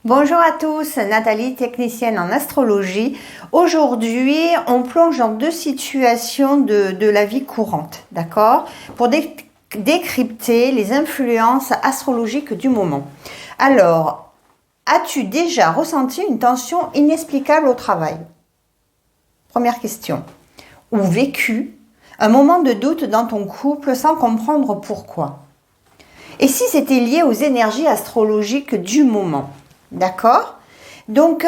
Bonjour à tous, Nathalie, technicienne en astrologie. Aujourd'hui, on plonge dans deux situations de la vie courante, d'accord? Pour décrypter les influences astrologiques du moment. Alors, as-tu déjà ressenti une tension inexplicable au travail? Première question. Ou vécu un moment de doute dans ton couple sans comprendre pourquoi? Et si c'était lié aux énergies astrologiques du moment? D'accord? Donc,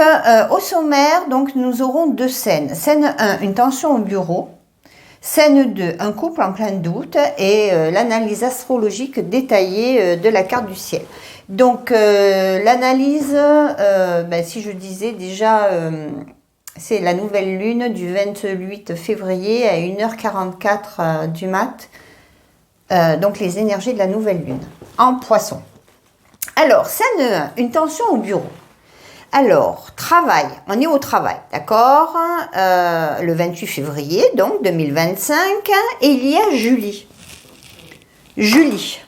au sommaire, donc, nous aurons deux scènes. Scène 1, une tension au bureau. Scène 2, un couple en plein doute et l'analyse astrologique détaillée de la carte du ciel. Donc, l'analyse, si je disais déjà, c'est la nouvelle lune du 28 février à 1h44 du mat. Donc, les énergies de la nouvelle lune en poisson. Alors, scène 1, une tension au bureau. Alors, travail, on est au travail, d'accord? Le 28 février, donc 2025, et il y a Julie. Julie,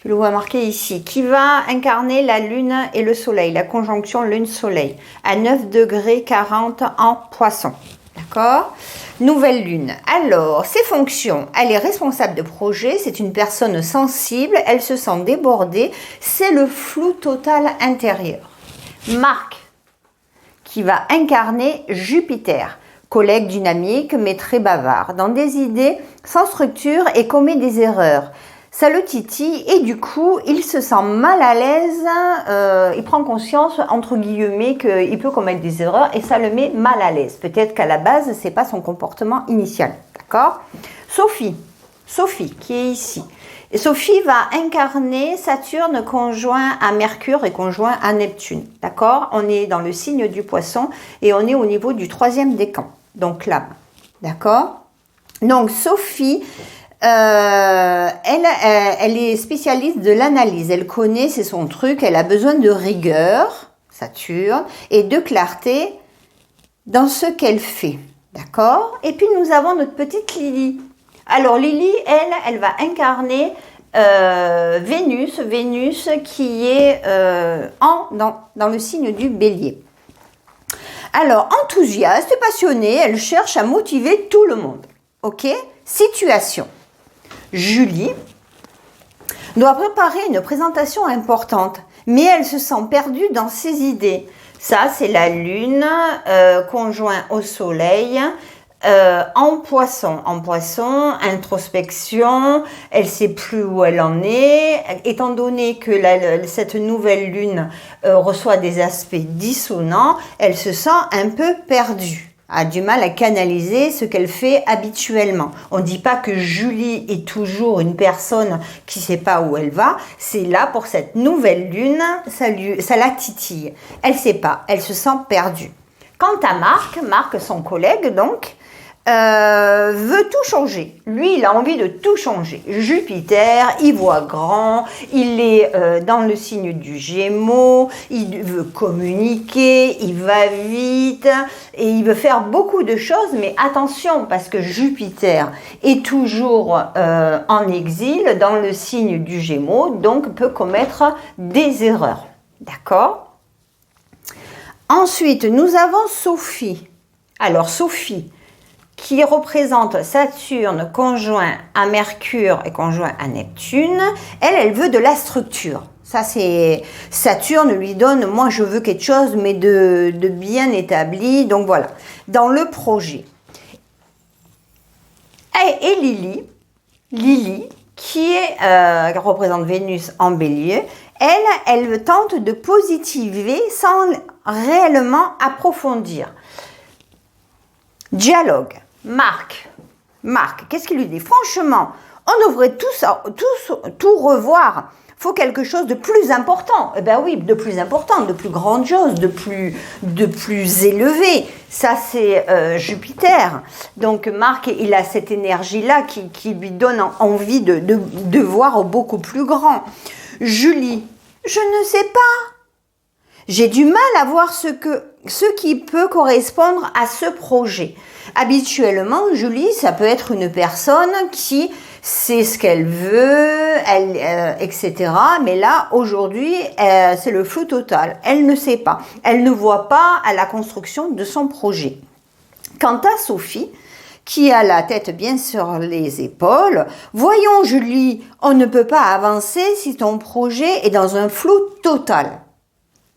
je le vois marqué ici, qui va incarner la lune et le soleil, la conjonction lune-soleil, à 9 degrés 40 en poisson, d'accord? Nouvelle lune. Alors, ses fonctions, elle est responsable de projet, c'est une personne sensible, elle se sent débordée, c'est le flou total intérieur. Marc, qui va incarner Jupiter, collègue dynamique mais très bavard, dans des idées sans structure et commet des erreurs. Ça le titille et du coup, il se sent mal à l'aise, il prend conscience, entre guillemets, qu'il peut commettre des erreurs et ça le met mal à l'aise. Peut-être qu'à la base, c'est pas son comportement initial, d'accord? Sophie, qui est ici. Et Sophie va incarner Saturne conjoint à Mercure et conjoint à Neptune, d'accord? On est dans le signe du poisson et on est au niveau du 3e décan, donc l'âme, d'accord? Donc Sophie, elle est spécialiste de l'analyse, elle connaît, c'est son truc, elle a besoin de rigueur, Saturne, et de clarté dans ce qu'elle fait, d'accord? Et puis nous avons notre petite Lily. Alors Lily, elle va incarner Vénus qui est dans le signe du Bélier. Alors, enthousiaste et passionnée, elle cherche à motiver tout le monde, ok? Situation. Julie doit préparer une présentation importante, mais elle se sent perdue dans ses idées. Ça, c'est la lune conjoint au soleil en poisson. En poisson, introspection, elle ne sait plus où elle en est. Étant donné que cette nouvelle lune reçoit des aspects dissonants, elle se sent un peu perdue. A du mal à canaliser ce qu'elle fait habituellement. On ne dit pas que Julie est toujours une personne qui ne sait pas où elle va. C'est là, pour cette nouvelle lune, ça la titille. Elle ne sait pas, elle se sent perdue. Quant à Marc, son collègue donc, veut tout changer. Lui, il a envie de tout changer. Jupiter, il voit grand, il est dans le signe du Gémeaux, il veut communiquer, il va vite et il veut faire beaucoup de choses, mais attention, parce que Jupiter est toujours en exil dans le signe du Gémeaux, donc peut commettre des erreurs. D'accord? Ensuite, nous avons Sophie. Alors, Sophie, qui représente Saturne conjoint à Mercure et conjoint à Neptune, elle veut de la structure. Ça, c'est Saturne lui donne, moi je veux quelque chose, mais de bien établi. Donc voilà, dans le projet. Et Lily, qui représente Vénus en Bélier, elle tente de positiver sans réellement approfondir. Dialogue. Marc, qu'est-ce qu'il lui dit? Franchement, on devrait tout revoir. Il faut quelque chose de plus important. Eh bien oui, de plus important, de plus grandiose, de plus élevé. Ça, c'est Jupiter. Donc Marc, il a cette énergie-là qui lui donne envie de voir beaucoup plus grand. Julie, je ne sais pas. J'ai du mal à voir ce qui peut correspondre à ce projet. Habituellement, Julie, ça peut être une personne qui sait ce qu'elle veut, etc. Mais là, aujourd'hui, c'est le flou total. Elle ne sait pas. Elle ne voit pas à la construction de son projet. Quant à Sophie, qui a la tête bien sur les épaules, « Voyons Julie, on ne peut pas avancer si ton projet est dans un flou total. »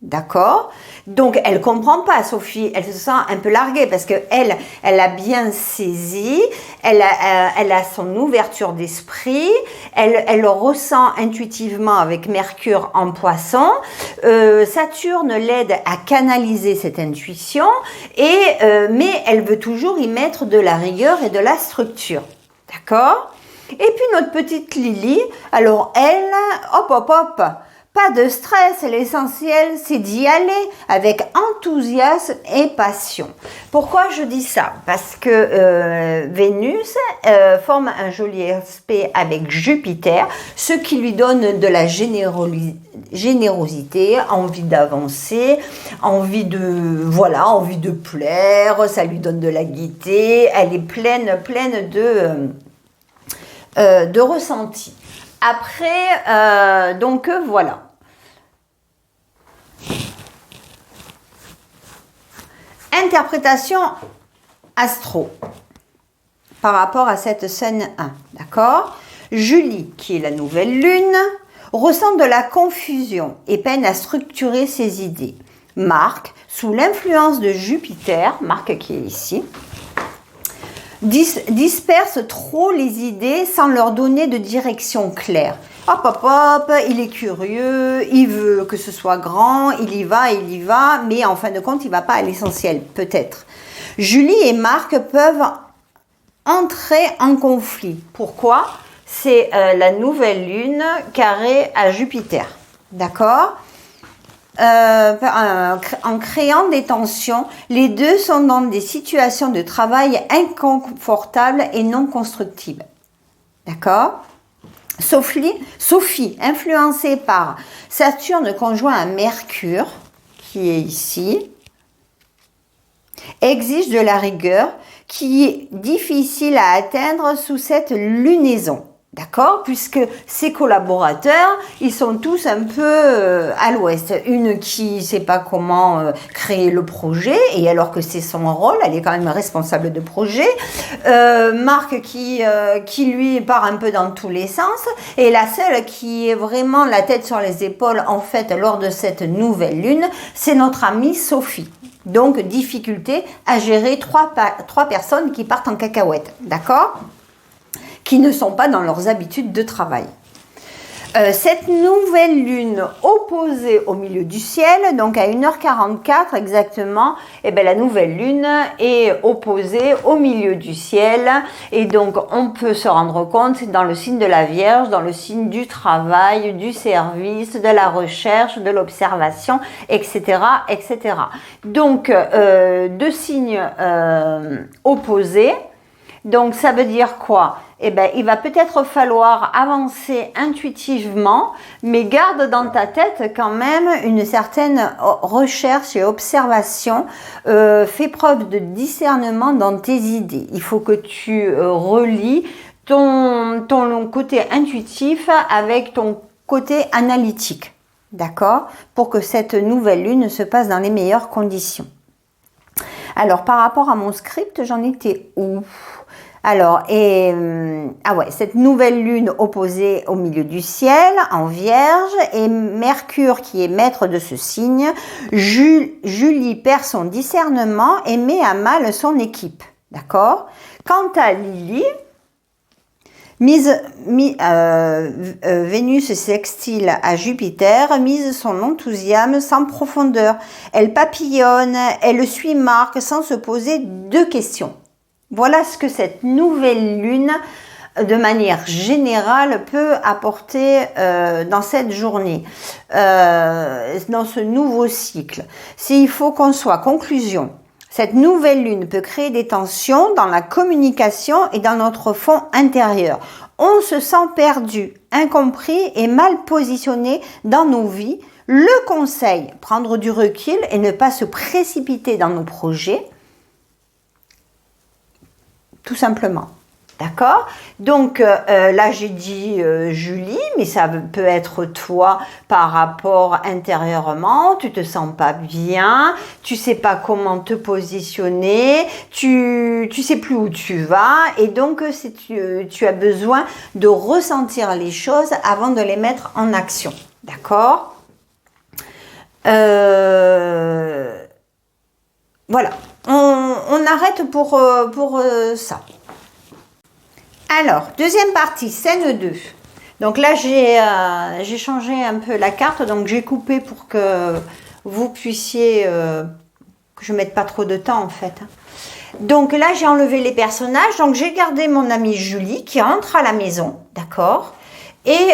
D'accord? Donc, elle comprend pas, Sophie. Elle se sent un peu larguée parce que elle a bien saisi. Elle a son ouverture d'esprit. Elle le ressent intuitivement avec Mercure en Poisson. Saturne l'aide à canaliser cette intuition. Mais elle veut toujours y mettre de la rigueur et de la structure. D'accord? Et puis, notre petite Lily, alors elle, hop, pas de stress, l'essentiel c'est d'y aller avec enthousiasme et passion. Pourquoi je dis ça? Parce que Vénus forme un joli aspect avec Jupiter, ce qui lui donne de la générosité, envie d'avancer, envie de plaire, ça lui donne de la gaieté, elle est pleine de ressenti. Après, donc voilà. Interprétation astro par rapport à cette scène 1, d'accord? Julie, qui est la nouvelle lune, ressent de la confusion et peine à structurer ses idées. Marc, sous l'influence de Jupiter, Marc qui est ici, disperse trop les idées sans leur donner de direction claire. Hop, il est curieux, il veut que ce soit grand, il y va, mais en fin de compte, il ne va pas à l'essentiel, peut-être. Julie et Marc peuvent entrer en conflit. Pourquoi? C'est la nouvelle lune carrée à Jupiter. D'accord? En créant des tensions, les deux sont dans des situations de travail inconfortables et non constructives. D'accord? Sophie, influencée par Saturne conjoint à Mercure, qui est ici, exige de la rigueur qui est difficile à atteindre sous cette lunaison. D'accord? Puisque ses collaborateurs, ils sont tous un peu à l'ouest. Une qui ne sait pas comment créer le projet, et alors que c'est son rôle, elle est quand même responsable de projet. Marc qui lui part un peu dans tous les sens. Et la seule qui est vraiment la tête sur les épaules, en fait, lors de cette nouvelle lune, c'est notre amie Sophie. Donc, difficulté à gérer trois personnes qui partent en cacahuète. D'accord? Qui ne sont pas dans leurs habitudes de travail. Cette nouvelle lune opposée au milieu du ciel, donc à 1h44 exactement, la nouvelle lune est opposée au milieu du ciel et donc on peut se rendre compte dans le signe de la Vierge, dans le signe du travail, du service, de la recherche, de l'observation, etc., etc. Donc deux signes opposés. Donc ça veut dire quoi? Il va peut-être falloir avancer intuitivement, mais garde dans ta tête quand même une certaine recherche et observation. Fais preuve de discernement dans tes idées. Il faut que tu relis ton côté intuitif avec ton côté analytique, d'accord? Pour que cette nouvelle lune se passe dans les meilleures conditions. Alors, par rapport à mon script, j'en étais où? Alors, cette nouvelle lune opposée au milieu du ciel, en Vierge, et Mercure qui est maître de ce signe, Julie perd son discernement et met à mal son équipe. D'accord? Quant à Lily, Vénus sextile à Jupiter, mise son enthousiasme sans profondeur. Elle papillonne, elle suit Marc sans se poser de questions. Voilà ce que cette nouvelle lune, de manière générale, peut apporter dans cette journée, dans ce nouveau cycle. S'il faut qu'on soit conclusion, cette nouvelle lune peut créer des tensions dans la communication et dans notre fond intérieur. On se sent perdu, incompris et mal positionné dans nos vies. Le conseil, prendre du recul et ne pas se précipiter dans nos projets. Tout simplement. D'accord? Donc là, j'ai dit Julie, mais ça peut être toi par rapport intérieurement. Tu te sens pas bien, tu sais pas comment te positionner, tu sais plus où tu vas. Et donc, tu as besoin de ressentir les choses avant de les mettre en action. D'accord? Voilà. On arrête pour ça. Alors, deuxième partie, scène 2. Donc là, j'ai changé un peu la carte, donc j'ai coupé pour que vous puissiez, que je ne mette pas trop de temps en fait. Donc là, j'ai enlevé les personnages, donc j'ai gardé mon amie Julie qui entre à la maison, d'accord? Et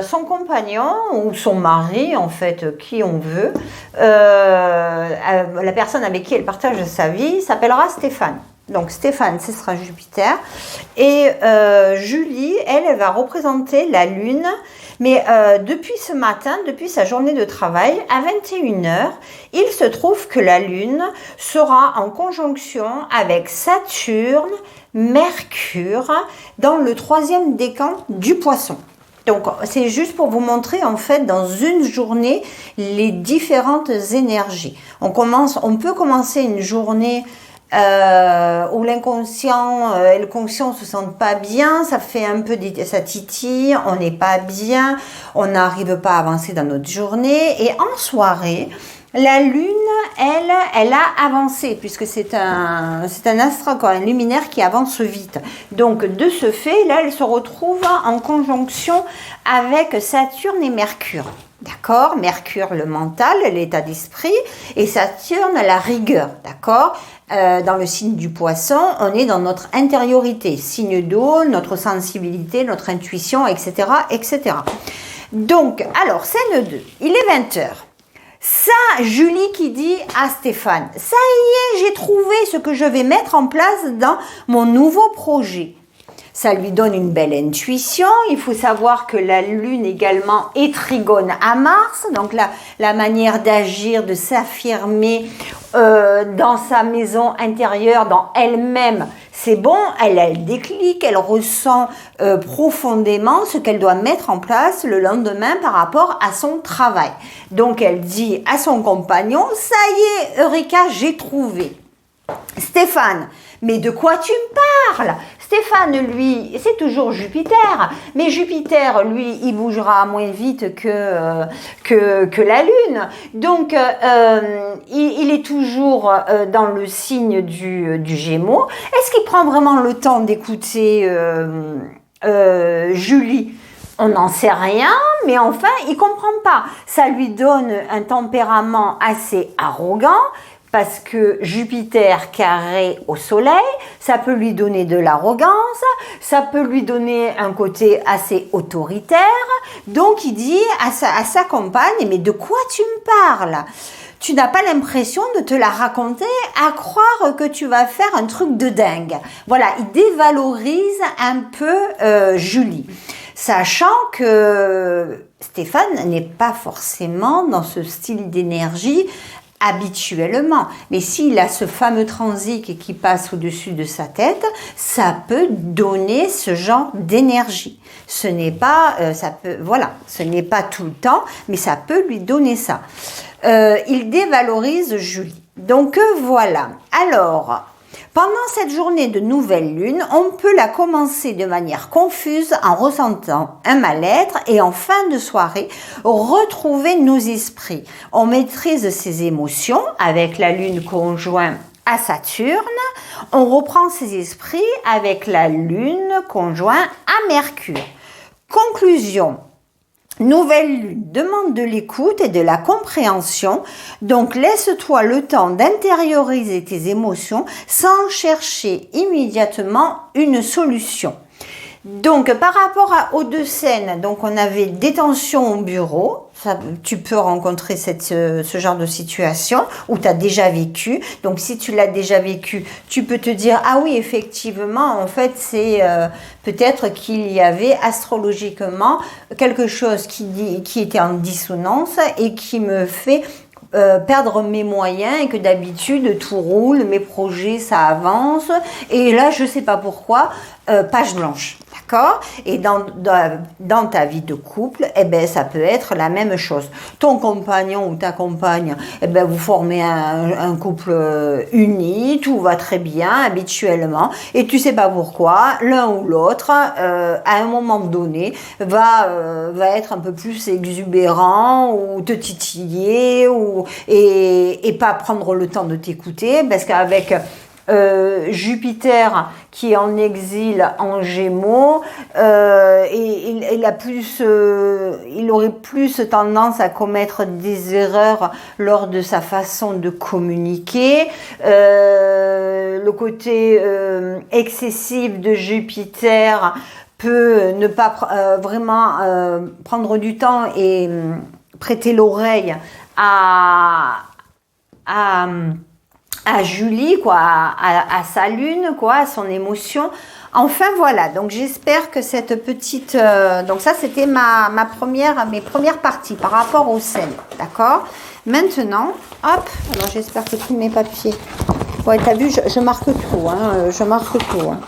son compagnon ou son mari, en fait, qui on veut, la personne avec qui elle partage sa vie s'appellera Stéphane. Donc Stéphane, ce sera Jupiter. Et Julie, elle va représenter la Lune. Mais depuis ce matin, depuis sa journée de travail, à 21h, il se trouve que la Lune sera en conjonction avec Saturne, Mercure, dans le 3e décan du Poisson. Donc, c'est juste pour vous montrer, en fait, dans une journée, les différentes énergies. On peut commencer une journée où l'inconscient et le conscient se sentent pas bien, ça fait un peu, ça titille, on n'est pas bien, on n'arrive pas à avancer dans notre journée. Et en soirée, la Lune, elle a avancé, puisque c'est un astre, quoi, un luminaire qui avance vite. Donc, de ce fait, là, elle se retrouve en conjonction avec Saturne et Mercure. D'accord? Mercure, le mental, l'état d'esprit, et Saturne, la rigueur. D'accord? Dans le signe du Poisson, on est dans notre intériorité, signe d'eau, notre sensibilité, notre intuition, etc., etc. Donc, alors, scène 2, il est 20h. Ça, Julie qui dit à Stéphane, ça y est, j'ai trouvé ce que je vais mettre en place dans mon nouveau projet. Ça lui donne une belle intuition. Il faut savoir que la Lune également est trigone à Mars. Donc la manière d'agir, de s'affirmer dans sa maison intérieure, dans elle-même, c'est bon. Elle déclic, elle ressent profondément ce qu'elle doit mettre en place le lendemain par rapport à son travail. Donc elle dit à son compagnon, ça y est, Eureka, j'ai trouvé. Stéphane, mais de quoi tu me parles? Stéphane, lui, c'est toujours Jupiter, mais Jupiter, lui, il bougera moins vite que la Lune. Donc, il est toujours dans le signe du Gémeaux. Est-ce qu'il prend vraiment le temps d'écouter Julie? On n'en sait rien, mais enfin, il comprend pas. Ça lui donne un tempérament assez arrogant, parce que Jupiter carré au Soleil, ça peut lui donner de l'arrogance, ça peut lui donner un côté assez autoritaire. Donc il dit à sa compagne, mais de quoi tu me parles? Tu n'as pas l'impression de te la raconter, à croire que tu vas faire un truc de dingue. Voilà, il dévalorise un peu Julie, sachant que Stéphane n'est pas forcément dans ce style d'énergie habituellement. Mais s'il a ce fameux transit qui passe au-dessus de sa tête, ça peut donner ce genre d'énergie. Ce n'est pas, ce n'est pas tout le temps, mais ça peut lui donner ça. Il dévalorise Julie. Donc voilà. Alors, pendant cette journée de nouvelle lune, on peut la commencer de manière confuse en ressentant un mal-être et en fin de soirée, retrouver nos esprits. On maîtrise ses émotions avec la lune conjointe à Saturne. On reprend ses esprits avec la lune conjointe à Mercure. Conclusion. Nouvelle lune demande de l'écoute et de la compréhension, donc laisse-toi le temps d'intérioriser tes émotions sans chercher immédiatement une solution. Donc par rapport aux deux scènes, donc on avait des tensions au bureau, ça, tu peux rencontrer ce genre de situation où tu as déjà vécu. Donc si tu l'as déjà vécu, tu peux te dire ah oui effectivement en fait c'est peut-être qu'il y avait astrologiquement quelque chose qui était en dissonance et qui me fait perdre mes moyens et que d'habitude tout roule, mes projets ça avance et là je sais pas pourquoi, page blanche. D'accord? Et dans ta vie de couple, eh ben, ça peut être la même chose. Ton compagnon ou ta compagne, eh ben, vous formez un couple uni, tout va très bien habituellement, et tu sais pas pourquoi, l'un ou l'autre, à un moment donné, va être un peu plus exubérant ou te titiller et pas prendre le temps de t'écouter, parce qu'avec Jupiter qui est en exil en Gémeaux, il aurait plus tendance à commettre des erreurs lors de sa façon de communiquer. Le côté excessif de Jupiter peut ne pas vraiment prendre du temps et prêter l'oreille à Julie, quoi, à sa lune, quoi, à son émotion. Enfin, voilà. Donc, j'espère que cette petite... donc, ça, c'était mes premières parties par rapport aux scènes. D'accord? Maintenant, hop. Alors, j'espère que tous mes papiers... Ouais, t'as vu, je marque tout, hein. Je marque tout, hein.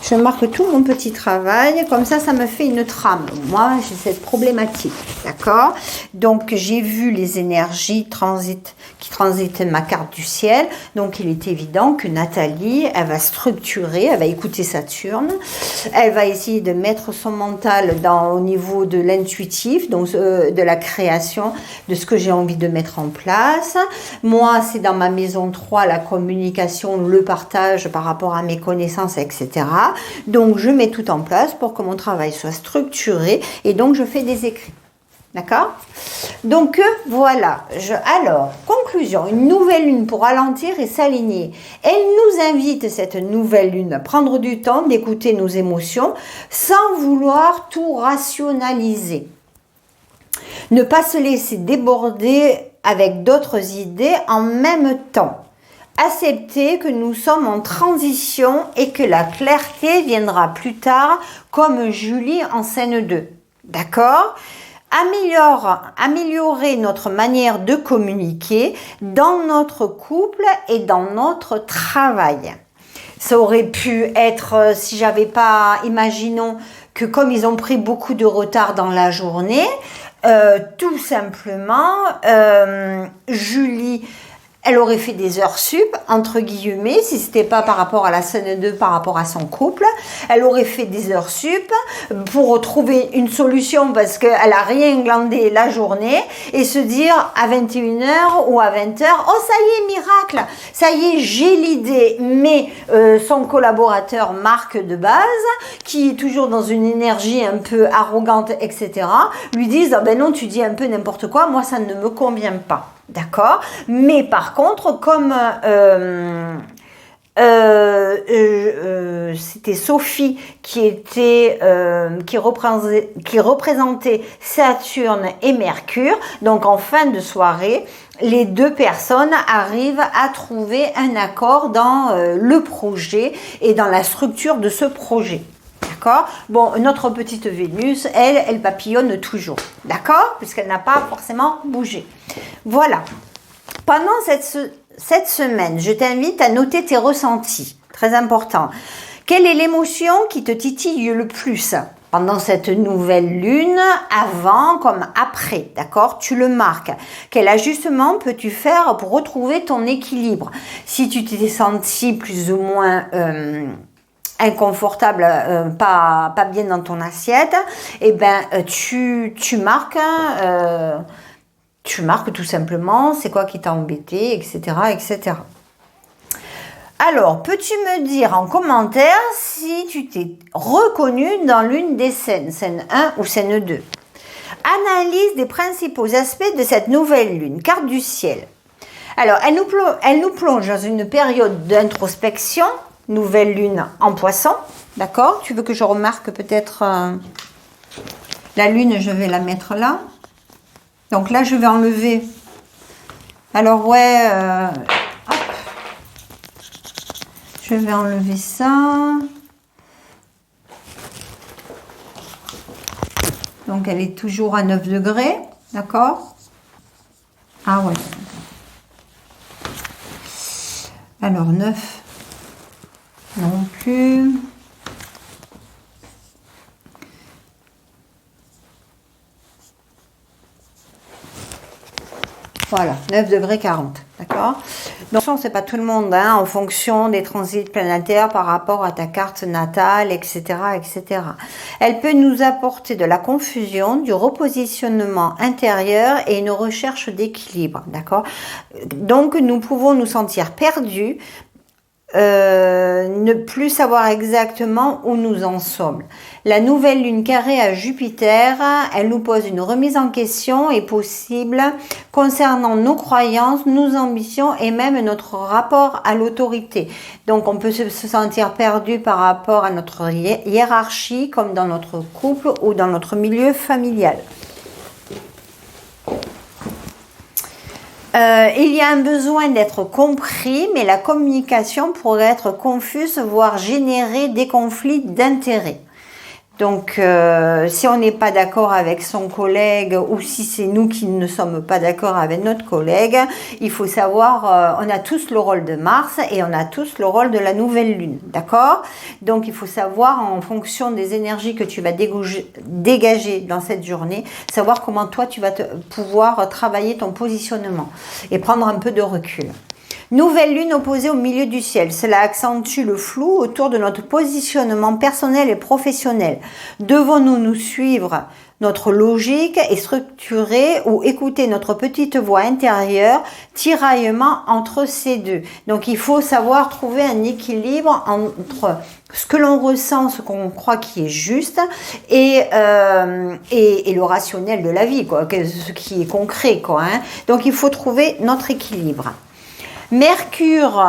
Je marque tout mon petit travail, comme ça me fait une trame. Moi, j'ai cette problématique, d'accord? Donc, j'ai vu les énergies qui transitent ma carte du ciel. Donc, il est évident que Nathalie, elle va structurer, elle va écouter Saturne. Elle va essayer de mettre son mental au niveau de l'intuitif, donc de la création, de ce que j'ai envie de mettre en place. Moi, c'est dans ma maison 3, la communication, le partage par rapport à mes connaissances, etc. Donc, je mets tout en place pour que mon travail soit structuré et donc je fais des écrits. D'accord? Donc, voilà. Alors, conclusion. Une nouvelle lune pour ralentir et s'aligner. Elle nous invite, cette nouvelle lune, à prendre du temps d'écouter nos émotions sans vouloir tout rationaliser. Ne pas se laisser déborder avec d'autres idées en même temps. Accepter que nous sommes en transition et que la clarté viendra plus tard, comme Julie en scène 2. D'accord? Améliorer notre manière de communiquer dans notre couple et dans notre travail. Ça aurait pu être, si j'avais pas, imaginons que comme ils ont pris beaucoup de retard dans la journée, tout simplement, Julie... Elle aurait fait des heures sup, entre guillemets, si c'était pas par rapport à la scène 2, par rapport à son couple. Elle aurait fait des heures sup pour trouver une solution parce qu'elle a rien glandé la journée et se dire à 21h ou à 20h, oh ça y est, miracle, ça y est, j'ai l'idée. Mais son collaborateur Marc de base, qui est toujours dans une énergie un peu arrogante, etc., lui disent, ah ben non, tu dis un peu n'importe quoi, moi ça ne me convient pas. D'accord? Mais par contre, comme c'était Sophie qui représentait Saturne et Mercure, donc en fin de soirée, les deux personnes arrivent à trouver un accord dans le projet et dans la structure de ce projet. D'accord? Bon, notre petite Vénus, elle papillonne toujours. D'accord? Puisqu'elle n'a pas forcément bougé. Voilà. Pendant cette semaine, je t'invite à noter tes ressentis. Très important. Quelle est l'émotion qui te titille le plus pendant cette nouvelle lune, avant comme après, d'accord? Tu le marques. Quel ajustement peux-tu faire pour retrouver ton équilibre? Si tu t'es senti plus ou moins... inconfortable, pas bien dans ton assiette, et ben tu marques, tout simplement, c'est quoi qui t'a embêté, etc., etc. Alors, peux-tu me dire en commentaire si tu t'es reconnu dans l'une des scènes, scène 1 ou scène 2. Analyse des principaux aspects de cette nouvelle lune, carte du ciel. Alors, elle nous plonge dans une période d'introspection, nouvelle lune en poisson, d'accord? Tu veux que je remarque peut-être la lune, je vais la mettre là. Donc là, je vais enlever. Alors ouais, hop. Je vais enlever ça. Donc elle est toujours à 9 degrés, d'accord? Ah ouais. Alors 9 non plus. Voilà, 9 degrés 40, d'accord? Donc, c'est pas tout le monde, hein, en fonction des transits planétaires par rapport à ta carte natale, etc., etc. Elle peut nous apporter de la confusion, du repositionnement intérieur et une recherche d'équilibre, d'accord? Donc, nous pouvons nous sentir perdus, ne plus savoir exactement où nous en sommes. La nouvelle lune carrée à Jupiter, elle nous pose une remise en question est possible concernant nos croyances, nos ambitions et même notre rapport à l'autorité. Donc on peut se sentir perdu par rapport à notre hiérarchie comme dans notre couple ou dans notre milieu familial. Il y a un besoin d'être compris, mais la communication pourrait être confuse, voire générer des conflits d'intérêts. Donc, si on n'est pas d'accord avec son collègue ou si c'est nous qui ne sommes pas d'accord avec notre collègue, il faut savoir, on a tous le rôle de Mars et on a tous le rôle de la nouvelle lune, d'accord? Donc, il faut savoir en fonction des énergies que tu vas dégager dans cette journée, savoir comment toi tu vas pouvoir travailler ton positionnement et prendre un peu de recul. Nouvelle lune opposée au milieu du ciel. Cela accentue le flou autour de notre positionnement personnel et professionnel. Devons-nous nous suivre notre logique et structurer ou écouter notre petite voix intérieure, tiraillement entre ces deux. Donc il faut savoir trouver un équilibre entre ce que l'on ressent, ce qu'on croit qui est juste et le rationnel de la vie, quoi, ce qui est concret, quoi, hein. Donc il faut trouver notre équilibre. Mercure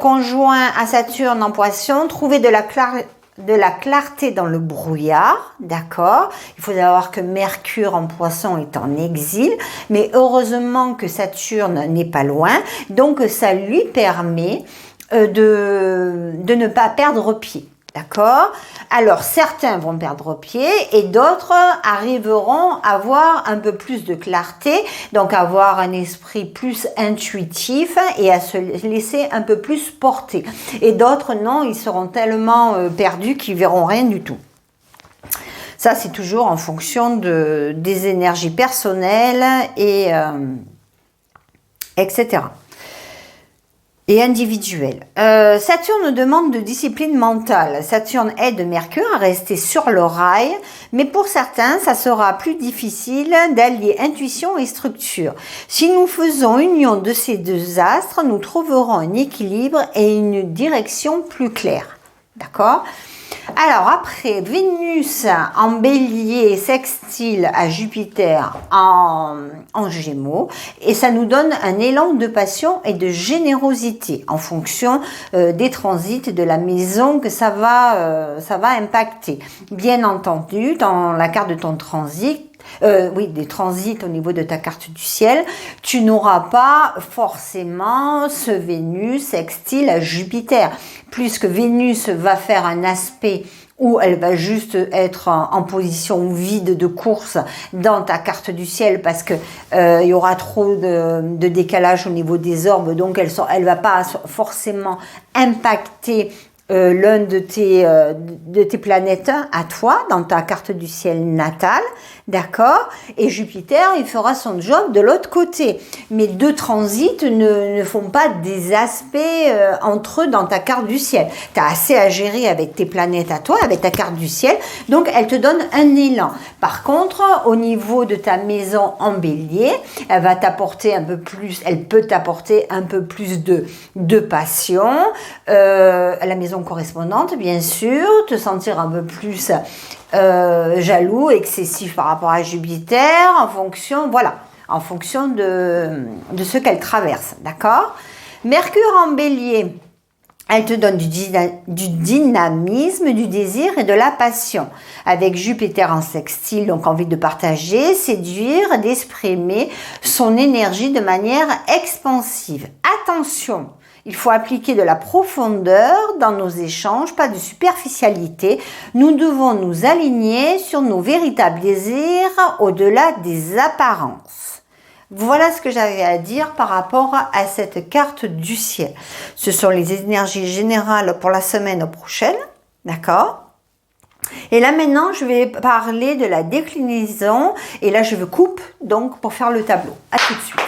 conjoint à Saturne en Poisson, trouver de la clarté dans le brouillard, d'accord? Il faut savoir que Mercure en Poisson est en exil, mais heureusement que Saturne n'est pas loin, donc ça lui permet de ne pas perdre pied. D'accord? Alors, certains vont perdre pied et d'autres arriveront à avoir un peu plus de clarté, donc avoir un esprit plus intuitif et à se laisser un peu plus porter. Et d'autres, non, ils seront tellement perdus qu'ils verront rien du tout. Ça, c'est toujours en fonction des énergies personnelles et etc. Et individuel. Saturne demande de discipline mentale. Saturne aide Mercure à rester sur le rail, mais pour certains, ça sera plus difficile d'allier intuition et structure. Si nous faisons union de ces deux astres, nous trouverons un équilibre et une direction plus claire. D'accord ? Alors après, Vénus en Bélier sextile à Jupiter en Gémeaux et ça nous donne un élan de passion et de générosité en fonction des transits de la maison que ça va impacter. Bien entendu, dans la carte de ton transit, des transits au niveau de ta carte du ciel, tu n'auras pas forcément ce Vénus sextile à Jupiter, puisque Vénus va faire un aspect où elle va juste être en position vide de course dans ta carte du ciel parce que il y aura trop de décalage au niveau des orbes, donc elle va pas forcément impacter l'un de tes planètes à toi, dans ta carte du ciel natale, d'accord? Et Jupiter, il fera son job de l'autre côté. Mais deux transits ne font pas des aspects entre eux dans ta carte du ciel. Tu as assez à gérer avec tes planètes à toi, avec ta carte du ciel, donc elle te donne un élan. Par contre, au niveau de ta maison en Bélier, elle va t'apporter un peu plus, elle peut t'apporter un peu plus de passion, la maison correspondante, bien sûr, te sentir un peu plus jaloux, excessif par rapport à Jupiter, en fonction de ce qu'elle traverse, d'accord? Mercure en Bélier, elle te donne du dynamisme, du désir et de la passion. Avec Jupiter en sextile, donc envie de partager, séduire, d'exprimer son énergie de manière expansive. Attention! Il faut appliquer de la profondeur dans nos échanges, pas de superficialité. Nous devons nous aligner sur nos véritables désirs au-delà des apparences. Voilà ce que j'avais à dire par rapport à cette carte du ciel. Ce sont les énergies générales pour la semaine prochaine, d'accord? Et là maintenant, je vais parler de la déclinaison. Et là, je me coupe donc pour faire le tableau. À tout de suite.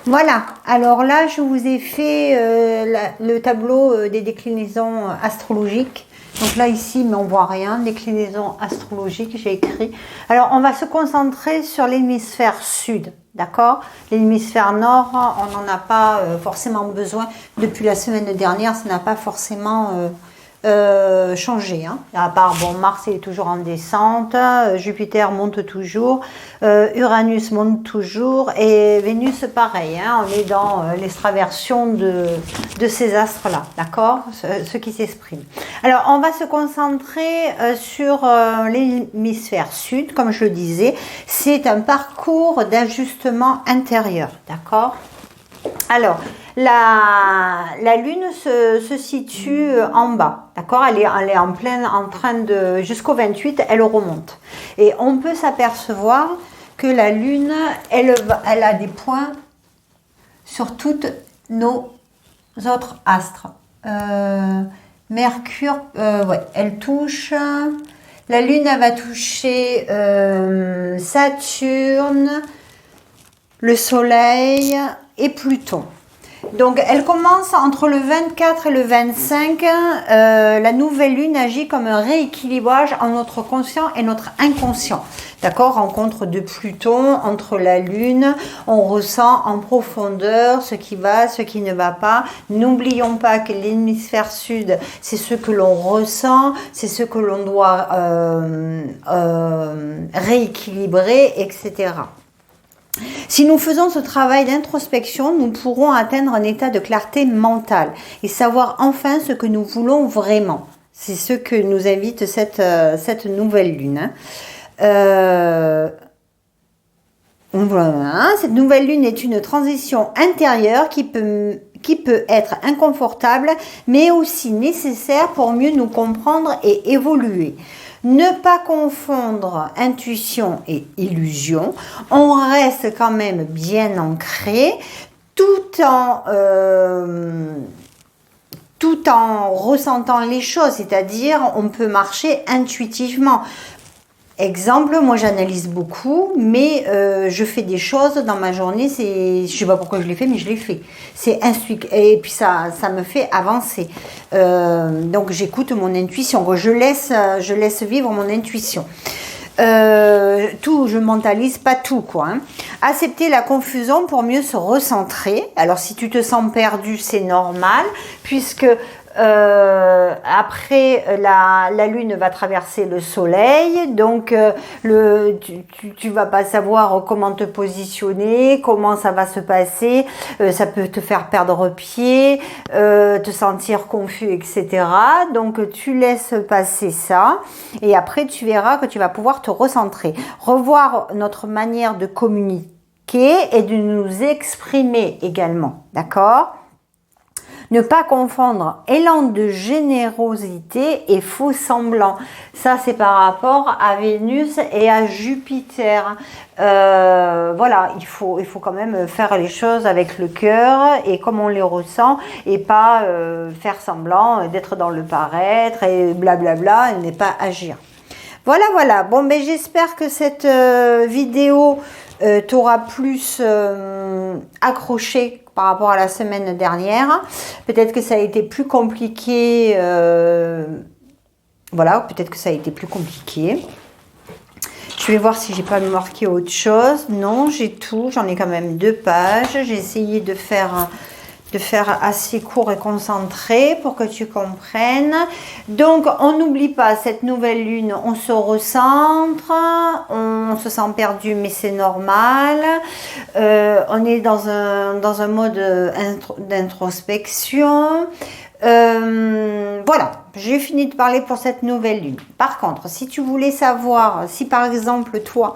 Voilà, alors là, je vous ai fait le tableau des déclinaisons astrologiques. Donc là, ici, mais on voit rien, déclinaison astrologique, j'ai écrit. Alors, on va se concentrer sur l'hémisphère sud, d'accord? L'hémisphère nord, on n'en a pas forcément besoin. Depuis la semaine dernière, ça n'a pas forcément changé. Hein. À part, bon, Mars est toujours en descente, Jupiter monte toujours, Uranus monte toujours, et Vénus, pareil. Hein, on est dans l'extraversion de ces astres-là, d'accord? Ce qui s'exprime. Alors, on va se concentrer sur l'hémisphère sud, comme je le disais. C'est un parcours d'ajustement intérieur, d'accord? Alors, la Lune se situe en bas, d'accord? Elle est en train de, jusqu'au 28, elle remonte. Et on peut s'apercevoir que la Lune, elle a des points sur toutes nos autres astres. Mercure, ouais, elle touche. La Lune, elle va toucher Saturne, le Soleil et Pluton. Donc, elle commence entre le 24 et le 25. La nouvelle lune agit comme un rééquilibrage entre notre conscient et notre inconscient. D'accord? Rencontre de Pluton entre la lune. On ressent en profondeur ce qui va, ce qui ne va pas. N'oublions pas que l'hémisphère sud, c'est ce que l'on ressent, c'est ce que l'on doit rééquilibrer, etc. Si nous faisons ce travail d'introspection, nous pourrons atteindre un état de clarté mentale et savoir enfin ce que nous voulons vraiment. C'est ce que nous invite cette nouvelle lune. Voilà. Cette nouvelle lune est une transition intérieure qui peut être inconfortable, mais aussi nécessaire pour mieux nous comprendre et évoluer. Ne pas confondre intuition et illusion. On reste quand même bien ancré tout en ressentant les choses, c'est-à-dire on peut marcher intuitivement. Exemple, moi j'analyse beaucoup, mais je fais des choses dans ma journée, je sais pas pourquoi je l'ai fait, mais je l'ai fait. C'est intuitif, et puis ça me fait avancer. Donc j'écoute mon intuition, je laisse vivre mon intuition. Je mentalise pas tout, quoi. Hein. Accepter la confusion pour mieux se recentrer. Alors si tu te sens perdu, c'est normal, puisque après la lune va traverser le soleil, donc tu vas pas savoir comment te positionner, comment ça va se passer, ça peut te faire perdre pied, te sentir confus, etc. Donc tu laisses passer ça et après tu verras que tu vas pouvoir te recentrer, revoir notre manière de communiquer et de nous exprimer également, d'accord ? Ne pas confondre élan de générosité et faux semblant. Ça, c'est par rapport à Vénus et à Jupiter. Voilà, il faut quand même faire les choses avec le cœur et comme on les ressent et pas faire semblant d'être dans le paraître et blablabla et ne pas agir. Voilà. Bon, ben j'espère que cette vidéo t'aura plus accroché par rapport à la semaine dernière. Peut-être que ça a été plus compliqué. Voilà, peut-être que ça a été plus compliqué. Je vais voir si j'ai pas marqué autre chose. Non, j'ai tout. J'en ai quand même 2 pages. J'ai essayé de faire assez court et concentré pour que tu comprennes. Donc, on n'oublie pas cette nouvelle lune, on se recentre, on se sent perdu, mais c'est normal. On est dans un mode d'introspection. Voilà, j'ai fini de parler pour cette nouvelle lune. Par contre, si tu voulais savoir, si par exemple toi,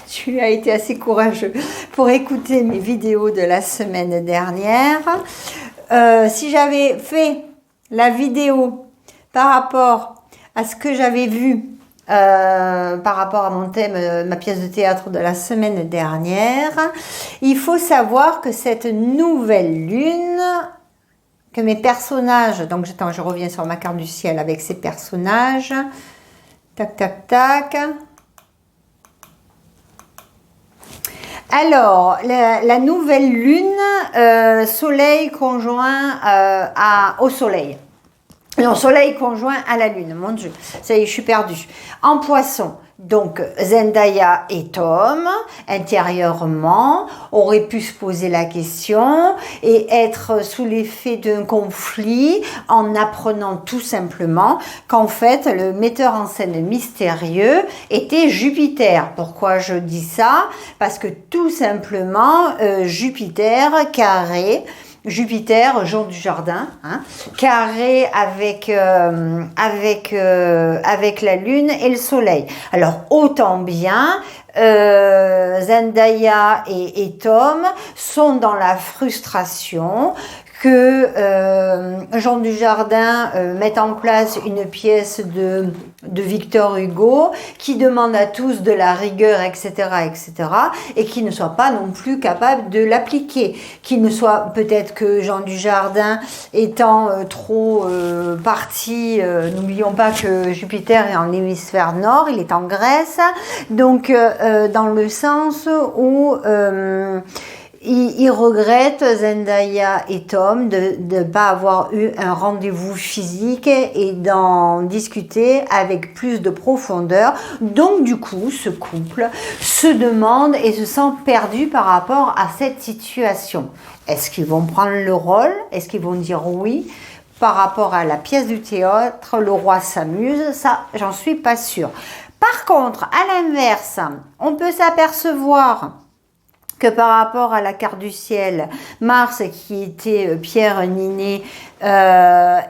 tu as été assez courageux pour écouter mes vidéos de la semaine dernière. Si j'avais fait la vidéo par rapport à ce que j'avais vu par rapport à mon thème, ma pièce de théâtre de la semaine dernière. Il faut savoir que cette nouvelle lune, que mes personnages, donc attends, je reviens sur ma carte du ciel avec ces personnages, tac, tac, tac. Alors, la nouvelle lune, soleil conjoint au soleil. Non, soleil conjoint à la lune, mon Dieu, ça y est, je suis perdue. En poisson, donc Zendaya et Tom, intérieurement, auraient pu se poser la question et être sous l'effet d'un conflit en apprenant tout simplement qu'en fait, le metteur en scène mystérieux était Jupiter. Pourquoi je dis ça? Parce que tout simplement, Jupiter carré, Jupiter, jour du jardin, hein, carré avec la lune et le soleil. Alors autant bien, Zendaya et Tom sont dans la frustration que Jean Dujardin mette en place une pièce de Victor Hugo qui demande à tous de la rigueur, etc., etc., et qui ne soit pas non plus capable de l'appliquer. Qui ne soit peut-être que Jean Dujardin étant trop parti, n'oublions pas que Jupiter est en hémisphère nord, il est en Grèce, donc dans le sens où il regrette, Zendaya et Tom, de ne pas avoir eu un rendez-vous physique et d'en discuter avec plus de profondeur. Donc du coup, ce couple se demande et se sent perdu par rapport à cette situation. Est-ce qu'ils vont prendre le rôle? Est-ce qu'ils vont dire oui? Par rapport à la pièce du théâtre, le roi s'amuse, ça, j'en suis pas sûre. Par contre, à l'inverse, on peut s'apercevoir que par rapport à la carte du ciel, Mars qui était Pierre Ninet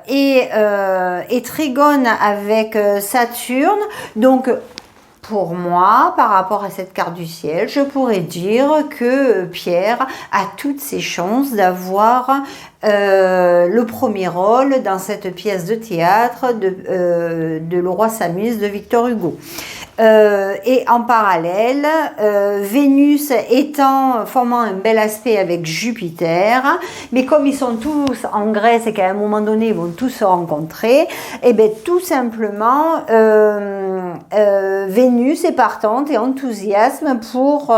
et trigone avec Saturne, donc pour moi, par rapport à cette carte du ciel, je pourrais dire que Pierre a toutes ses chances d'avoir le premier rôle dans cette pièce de théâtre de Le Roi s'amuse de Victor Hugo. Et en parallèle, Vénus formant un bel aspect avec Jupiter, mais comme ils sont tous en Grèce et qu'à un moment donné ils vont tous se rencontrer, et bien tout simplement Vénus est partante et enthousiasme pour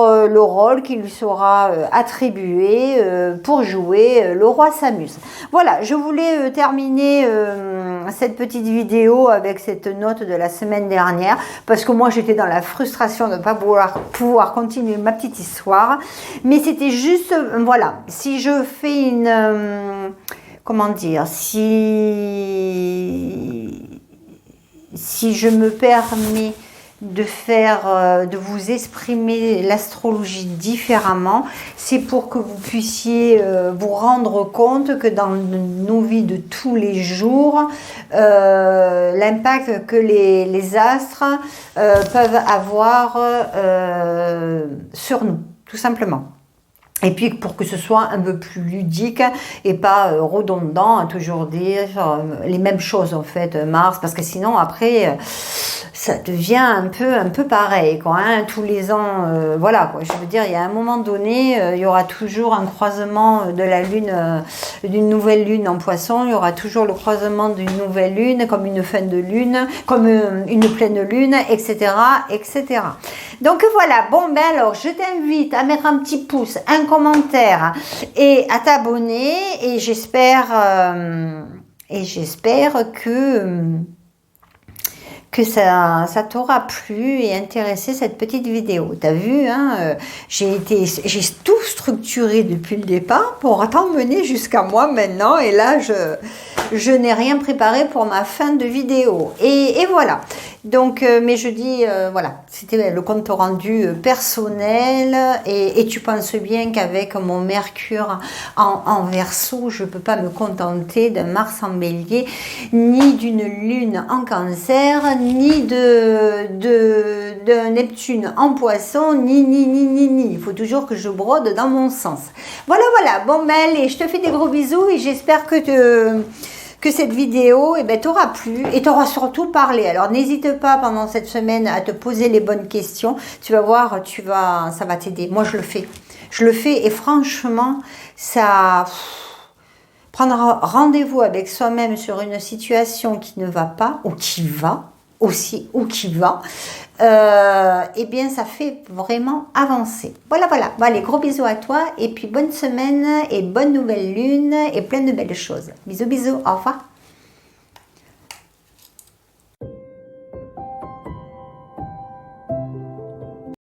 le rôle qui lui sera attribué pour jouer Le Roi s'amuse. Voilà, je voulais terminer cette petite vidéo avec cette note de la semaine dernière, parce que moi j'étais dans la frustration de ne pas pouvoir continuer ma petite histoire, mais c'était juste, voilà, si je fais comment dire, si je me permets de vous exprimer l'astrologie différemment, c'est pour que vous puissiez vous rendre compte que dans nos vies de tous les jours, l'impact que les astres peuvent avoir sur nous, tout simplement. Et puis pour que ce soit un peu plus ludique et pas redondant à toujours dire les mêmes choses en fait, Mars, parce que sinon après ça devient un peu pareil quoi, hein, tous les ans, voilà quoi. Je veux dire, il y a un moment donné, il y aura toujours un croisement de la lune, d'une nouvelle lune en Poisson, il y aura toujours le croisement d'une nouvelle lune, comme une fin de lune, comme une pleine lune, etc., etc. Donc voilà, bon ben alors je t'invite à mettre un petit pouce, un commentaire et à t'abonner, et j'espère que ça t'aura plu et intéressé cette petite vidéo. T'as vu, hein, j'ai tout structuré depuis le départ pour t'emmener jusqu'à moi maintenant, et là je n'ai rien préparé pour ma fin de vidéo. Et voilà. Donc, mais je dis, voilà, c'était le compte rendu personnel, et tu penses bien qu'avec mon Mercure en Verseau, je ne peux pas me contenter d'un Mars en Bélier, ni d'une Lune en Cancer, ni d'un Neptune en Poisson, ni. Il faut toujours que je brode dans mon sens. Voilà. Bon, ben allez, je te fais des gros bisous et j'espère que que cette vidéo t'aura plu et t'aura surtout parlé. Alors n'hésite pas pendant cette semaine à te poser les bonnes questions. Tu vas voir, ça va t'aider. Moi je le fais. Je le fais et franchement, ça... Prendre rendez-vous avec soi-même sur une situation qui ne va pas ou qui va aussi ou qui va, ça fait vraiment avancer. Voilà. Bon, allez, gros bisous à toi et puis bonne semaine et bonne nouvelle lune et plein de belles choses. Bisous, au revoir.